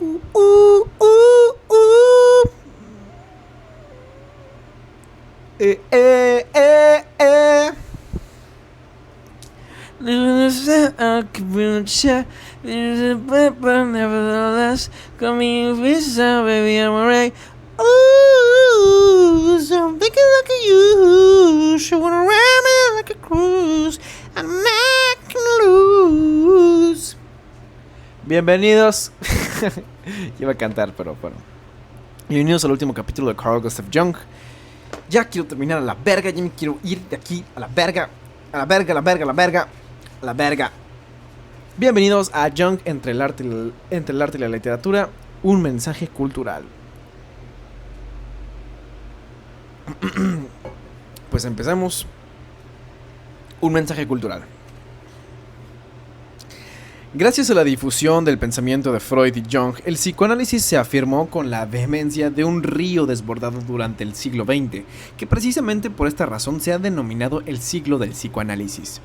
Uh, uh, uh. Eh, eh, eh, eh. Nevertheless, coming with baby, I'm alright. Ooh, so I'm thinking like you, showing around me like a cruise, and I'm acting loose. Bienvenidos. Iba a cantar, pero bueno. Bienvenidos al último capítulo de Carl Gustav Jung. Ya quiero terminar a la verga, ya me quiero ir de aquí a la verga. A la verga, a la verga, a la verga. A la verga. Bienvenidos a Jung entre el arte y la literatura, un mensaje cultural. Pues empezamos. Un mensaje cultural. Gracias a la difusión del pensamiento de Freud y Jung, el psicoanálisis se afirmó con la vehemencia de un río desbordado durante el siglo XX, que precisamente por esta razón se ha denominado el siglo del psicoanálisis.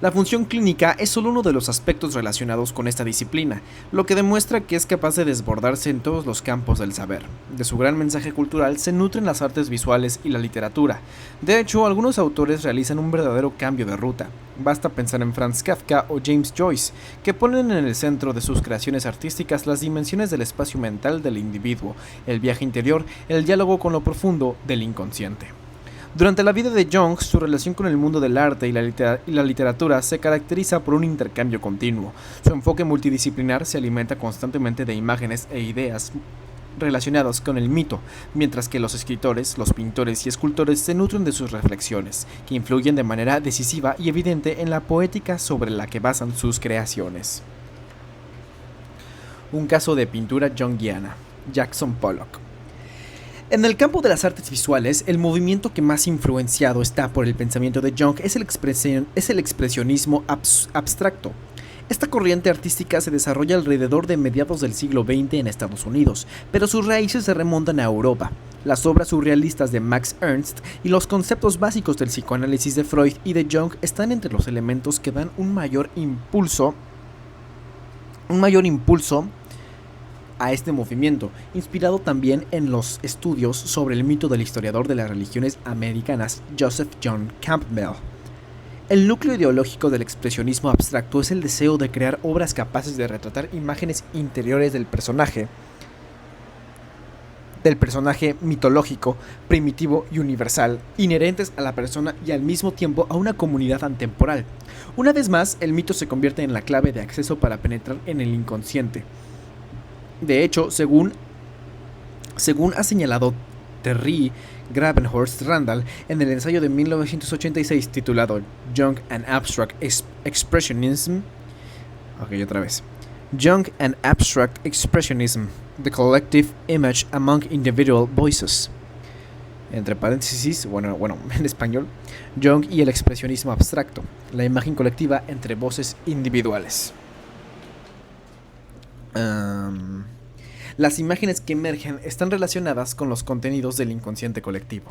La función clínica es solo uno de los aspectos relacionados con esta disciplina, lo que demuestra que es capaz de desbordarse en todos los campos del saber. De su gran mensaje cultural se nutren las artes visuales y la literatura. De hecho, algunos autores realizan un verdadero cambio de ruta. Basta pensar en Franz Kafka o James Joyce, que ponen en el centro de sus creaciones artísticas las dimensiones del espacio mental del individuo, el viaje interior, el diálogo con lo profundo del inconsciente. Durante la vida de Jung, su relación con el mundo del arte y la literatura se caracteriza por un intercambio continuo. Su enfoque multidisciplinar se alimenta constantemente de imágenes e ideas relacionadas con el mito, mientras que los escritores, los pintores y escultores se nutren de sus reflexiones, que influyen de manera decisiva y evidente en la poética sobre la que basan sus creaciones. Un caso de pintura junguiana, Jackson Pollock. En el campo de las artes visuales, el movimiento que más influenciado está por el pensamiento de Jung es el expresionismo abstracto. Esta corriente artística se desarrolla alrededor de mediados del siglo XX en Estados Unidos, pero sus raíces se remontan a Europa. Las obras surrealistas de Max Ernst y los conceptos básicos del psicoanálisis de Freud y de Jung están entre los elementos que dan un mayor impulso a este movimiento, inspirado también en los estudios sobre el mito del historiador de las religiones americanas Joseph John Campbell. El núcleo ideológico del expresionismo abstracto es el deseo de crear obras capaces de retratar imágenes interiores del personaje mitológico, primitivo y universal, inherentes a la persona y al mismo tiempo a una comunidad atemporal. Una vez más, el mito se convierte en la clave de acceso para penetrar en el inconsciente. De hecho, según ha señalado Terry Gravenhorst Randall en el ensayo de 1986 titulado Jung and Abstract Expressionism, Jung and Abstract Expressionism, The Collective Image Among Individual Voices. Entre paréntesis, en español, Jung y el expresionismo abstracto, la imagen colectiva entre voces individuales. Las imágenes que emergen están relacionadas con los contenidos del inconsciente colectivo.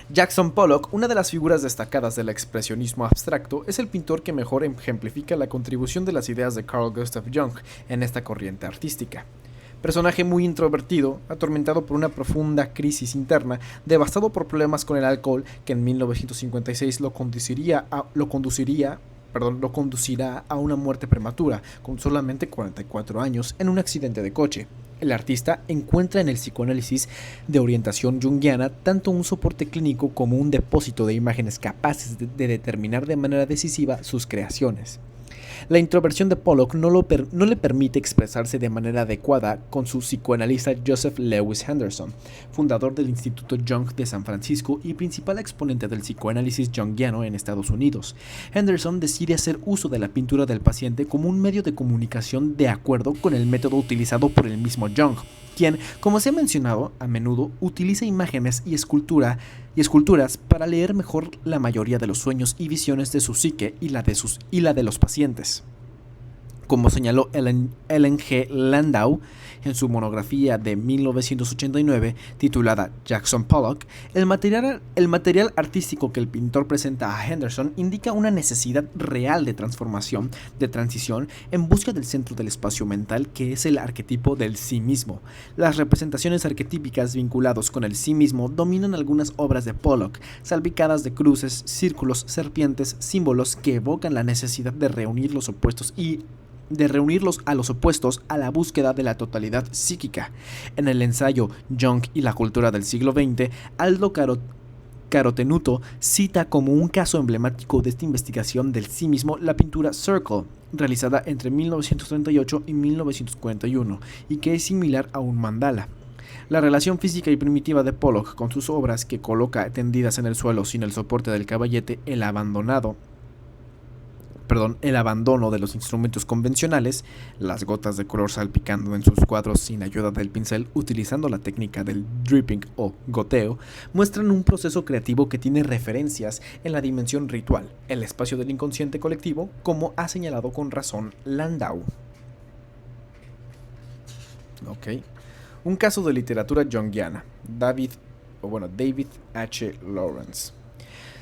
Jackson Pollock, una de las figuras destacadas del expresionismo abstracto, es el pintor que mejor ejemplifica la contribución de las ideas de Carl Gustav Jung en esta corriente artística. Personaje muy introvertido, atormentado por una profunda crisis interna, devastado por problemas con el alcohol que en 1956 lo conducirá a una muerte prematura, con solamente 44 años, en un accidente de coche. El artista encuentra en el psicoanálisis de orientación junguiana tanto un soporte clínico como un depósito de imágenes capaces de determinar de manera decisiva sus creaciones. La introversión de Pollock no le permite expresarse de manera adecuada con su psicoanalista Joseph Lewis Henderson, fundador del Instituto Jung de San Francisco y principal exponente del psicoanálisis junguiano en Estados Unidos. Henderson decide hacer uso de la pintura del paciente como un medio de comunicación de acuerdo con el método utilizado por el mismo Jung, quien, como se ha mencionado, a menudo utiliza imágenes y esculturas para leer mejor la mayoría de los sueños y visiones de su psique y la de los pacientes. Como señaló Ellen G. Landau en su monografía de 1989 titulada Jackson Pollock, el material artístico que el pintor presenta a Henderson indica una necesidad real de transformación, de transición, en busca del centro del espacio mental que es el arquetipo del sí mismo. Las representaciones arquetípicas vinculadas con el sí mismo dominan algunas obras de Pollock, salpicadas de cruces, círculos, serpientes, símbolos que evocan la necesidad de reunir los opuestos a los opuestos a la búsqueda de la totalidad psíquica. En el ensayo Jung y la cultura del siglo XX, Aldo Carotenuto cita como un caso emblemático de esta investigación del sí mismo la pintura Circle, realizada entre 1938 y 1941, y que es similar a un mandala. La relación física y primitiva de Pollock con sus obras, que coloca tendidas en el suelo sin el soporte del caballete, el abandono de los instrumentos convencionales, las gotas de color salpicando en sus cuadros sin ayuda del pincel utilizando la técnica del dripping o goteo, muestran un proceso creativo que tiene referencias en la dimensión ritual, el espacio del inconsciente colectivo, como ha señalado con razón Landau. Un caso de literatura junguiana, David H. Lawrence.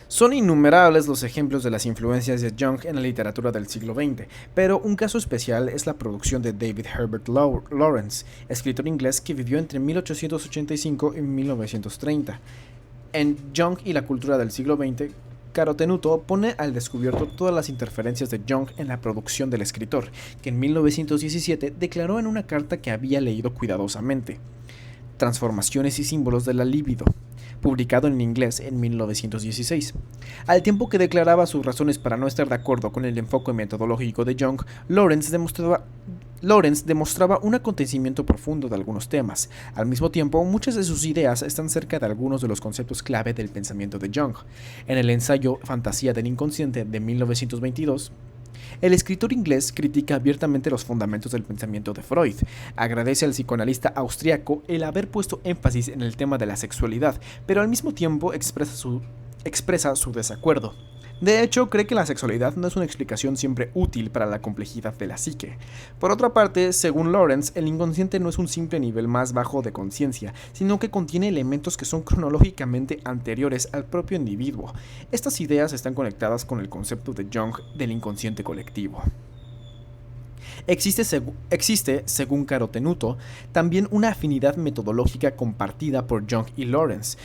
Son innumerables los ejemplos de las influencias de Jung en la literatura del siglo XX, pero un caso especial es la producción de David Herbert Lawrence, escritor inglés que vivió entre 1885 y 1930. En Jung y la cultura del siglo XX, Carotenuto pone al descubierto todas las interferencias de Jung en la producción del escritor, que en 1917 declaró en una carta que había leído cuidadosamente: Transformaciones y símbolos de la libido, publicado en inglés en 1916. Al tiempo que declaraba sus razones para no estar de acuerdo con el enfoque metodológico de Jung, Lawrence demostraba un acontecimiento profundo de algunos temas. Al mismo tiempo, muchas de sus ideas están cerca de algunos de los conceptos clave del pensamiento de Jung. En el ensayo Fantasía del Inconsciente de 1922, el escritor inglés critica abiertamente los fundamentos del pensamiento de Freud. Agradece al psicoanalista austriaco el haber puesto énfasis en el tema de la sexualidad, pero al mismo tiempo expresa su desacuerdo. De hecho, cree que la sexualidad no es una explicación siempre útil para la complejidad de la psique. Por otra parte, según Lawrence, el inconsciente no es un simple nivel más bajo de conciencia, sino que contiene elementos que son cronológicamente anteriores al propio individuo. Estas ideas están conectadas con el concepto de Jung del inconsciente colectivo. Existe, según Carotenuto, también una afinidad metodológica compartida por Jung y Lawrence,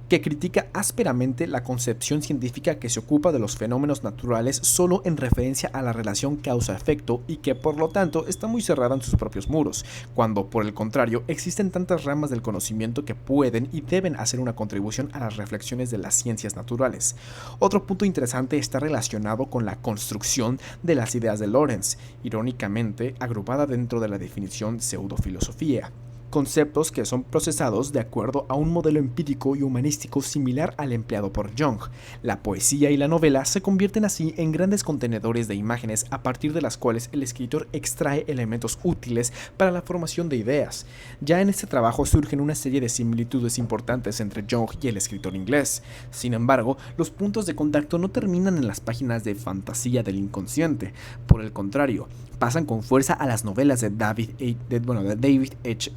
que critica ásperamente la concepción científica que se ocupa de los fenómenos naturales solo en referencia a la relación causa-efecto y que, por lo tanto, está muy cerrada en sus propios muros, cuando, por el contrario, existen tantas ramas del conocimiento que pueden y deben hacer una contribución a las reflexiones de las ciencias naturales. Otro punto interesante está relacionado con la construcción de las ideas de Lawrence, irónicamente agrupada dentro de la definición pseudofilosofía, conceptos que son procesados de acuerdo a un modelo empírico y humanístico similar al empleado por Jung. La poesía y la novela se convierten así en grandes contenedores de imágenes a partir de las cuales el escritor extrae elementos útiles para la formación de ideas. Ya en este trabajo surgen una serie de similitudes importantes entre Jung y el escritor inglés. Sin embargo, los puntos de contacto no terminan en las páginas de Fantasía del Inconsciente. Por el contrario, pasan con fuerza a las novelas de David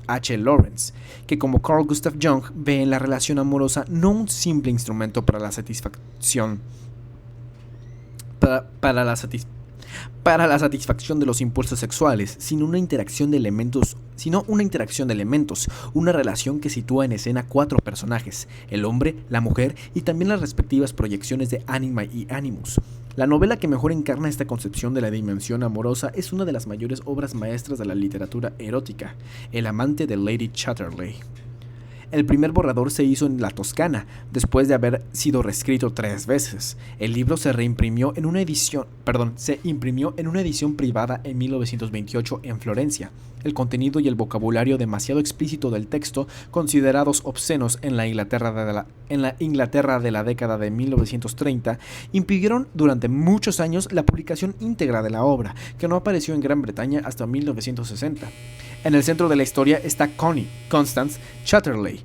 H. Lawrence, que como Carl Gustav Jung ve en la relación amorosa no un simple instrumento para la satisfacción de los impulsos sexuales, sino una interacción de elementos, una relación que sitúa en escena 4 personajes: el hombre, la mujer y también las respectivas proyecciones de ánima y animus. La novela que mejor encarna esta concepción de la dimensión amorosa es una de las mayores obras maestras de la literatura erótica, El amante de Lady Chatterley. El primer borrador se hizo en la Toscana, después de haber sido reescrito 3 veces. El libro se imprimió en una edición privada en 1928 en Florencia. El contenido y el vocabulario demasiado explícito del texto, considerados obscenos en la Inglaterra de la década de 1930, impidieron durante muchos años la publicación íntegra de la obra, que no apareció en Gran Bretaña hasta 1960. En el centro de la historia está Constance Chatterley,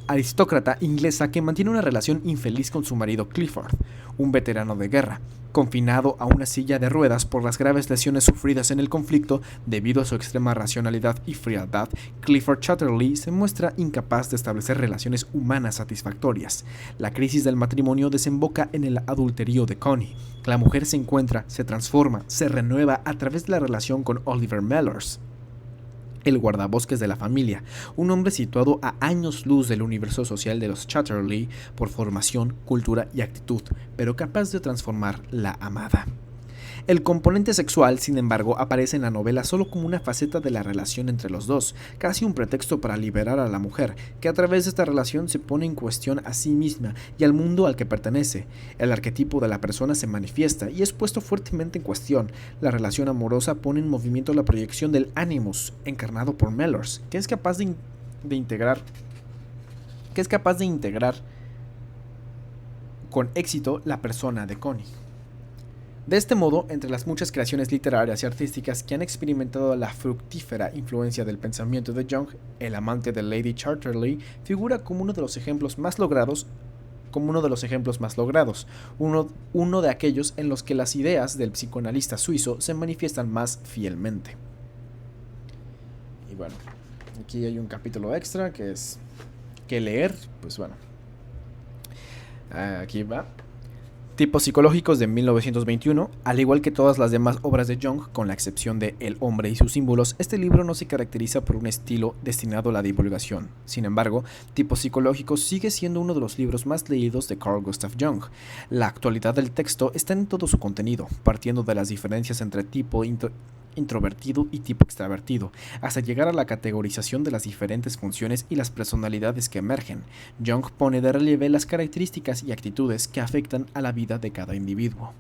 aristócrata inglesa que mantiene una relación infeliz con su marido Clifford, un veterano de guerra, confinado a una silla de ruedas por las graves lesiones sufridas en el conflicto. Debido a su extrema racionalidad y frialdad, Clifford Chatterley se muestra incapaz de establecer relaciones humanas satisfactorias. La crisis del matrimonio desemboca en el adulterio de Connie. La mujer se encuentra, se transforma, se renueva a través de la relación con Oliver Mellors, el guardabosques de la familia, un hombre situado a años luz del universo social de los Chatterley por formación, cultura y actitud, pero capaz de transformar la amada. El componente sexual, sin embargo, aparece en la novela solo como una faceta de la relación entre los dos, casi un pretexto para liberar a la mujer, que a través de esta relación se pone en cuestión a sí misma y al mundo al que pertenece. El arquetipo de la persona se manifiesta y es puesto fuertemente en cuestión. La relación amorosa pone en movimiento la proyección del Animus, encarnado por Mellors, que es capaz de integrar con éxito la persona de Connie. De este modo, entre las muchas creaciones literarias y artísticas que han experimentado la fructífera influencia del pensamiento de Jung, el amante de Lady Chatterley figura como uno de los ejemplos más logrados, uno de aquellos en los que las ideas del psicoanalista suizo se manifiestan más fielmente. Y bueno, aquí hay un capítulo extra que es que leer, pues bueno, aquí va. Tipos psicológicos de 1921. Al igual que todas las demás obras de Jung, con la excepción de El hombre y sus símbolos, este libro no se caracteriza por un estilo destinado a la divulgación. Sin embargo, Tipos psicológicos sigue siendo uno de los libros más leídos de Carl Gustav Jung. La actualidad del texto está en todo su contenido, partiendo de las diferencias entre tipo introvertido y tipo extravertido, hasta llegar a la categorización de las diferentes funciones y las personalidades que emergen. Jung pone de relieve las características y actitudes que afectan a la vida de cada individuo.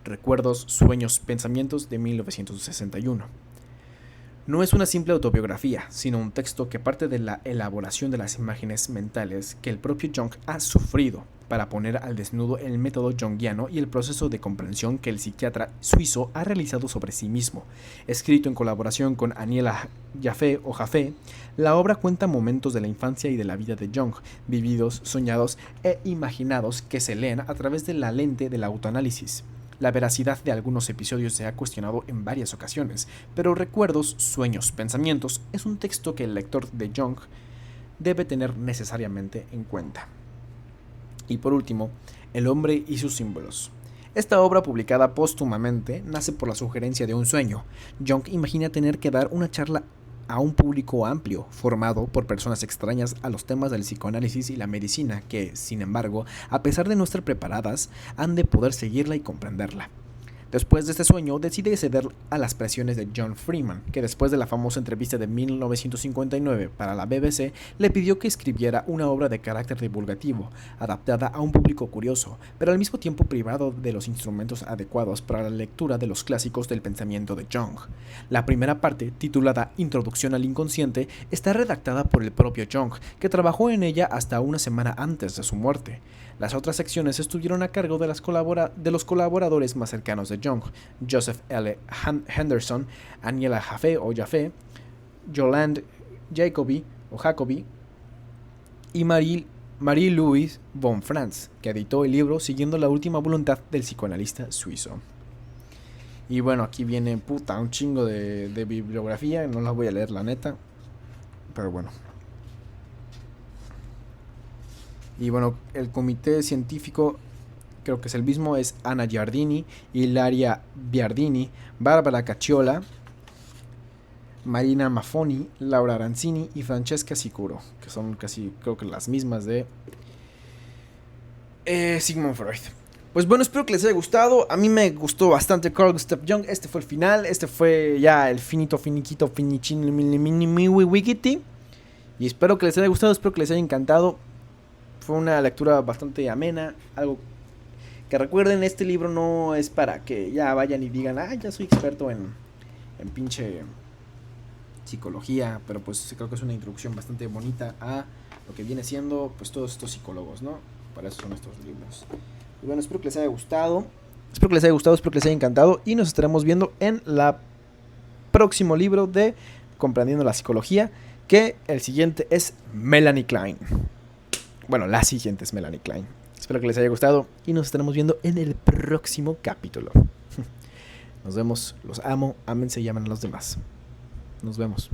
Recuerdos, sueños, pensamientos de 1961. No es una simple autobiografía, sino un texto que parte de la elaboración de las imágenes mentales que el propio Jung ha sufrido para poner al desnudo el método junguiano y el proceso de comprensión que el psiquiatra suizo ha realizado sobre sí mismo. Escrito en colaboración con Aniela Jaffe o Jaffe, la obra cuenta momentos de la infancia y de la vida de Jung, vividos, soñados e imaginados, que se leen a través de la lente del autoanálisis. La veracidad de algunos episodios se ha cuestionado en varias ocasiones, pero Recuerdos, sueños, pensamientos es un texto que el lector de Jung debe tener necesariamente en cuenta. Y por último, El hombre y sus símbolos. Esta obra, publicada póstumamente, nace por la sugerencia de un sueño. Jung imagina tener que dar una charla a un público amplio, formado por personas extrañas a los temas del psicoanálisis y la medicina, que, sin embargo, a pesar de no estar preparadas, han de poder seguirla y comprenderla. Después de este sueño, decide ceder a las presiones de John Freeman, que después de la famosa entrevista de 1959 para la BBC, le pidió que escribiera una obra de carácter divulgativo, adaptada a un público curioso, pero al mismo tiempo privado de los instrumentos adecuados para la lectura de los clásicos del pensamiento de Jung. La primera parte, titulada Introducción al inconsciente, está redactada por el propio Jung, que trabajó en ella hasta una semana antes de su muerte. Las otras secciones estuvieron a cargo de los colaboradores más cercanos de Jung: Joseph L. Henderson, Aniela Jaffe o Jaffe, Yolande Jacobi y Marie-Louise von Franz, que editó el libro siguiendo la última voluntad del psicoanalista suizo. Y bueno, aquí viene un chingo de bibliografía, no las voy a leer la neta, pero bueno. Y bueno, el comité científico creo que es el mismo, es Anna Giardini, Ilaria Biardini, Barbara Cacciola, Marina Maffoni, Laura Aranzini y Francesca Sicuro, que son casi creo que las mismas de Sigmund Freud. Pues bueno, espero que les haya gustado. A mí me gustó bastante Carl Gustav Jung. Este fue el final, este fue ya el finiquito finichin wikiti. Y espero que les haya gustado, espero que les haya encantado. Fue una lectura bastante amena, algo que recuerden, este libro no es para que ya vayan y digan, ya soy experto en pinche psicología, pero pues creo que es una introducción bastante bonita a lo que viene siendo pues todos estos psicólogos, ¿no? Para eso son estos libros. Y bueno, espero que les haya gustado, espero que les haya encantado y nos estaremos viendo en el próximo libro de Comprendiendo la Psicología, que el siguiente es Melanie Klein. Bueno, la siguiente es Melanie Klein. Espero que les haya gustado y nos estaremos viendo en el próximo capítulo. Nos vemos, los amo, ámense y amen a los demás. Nos vemos.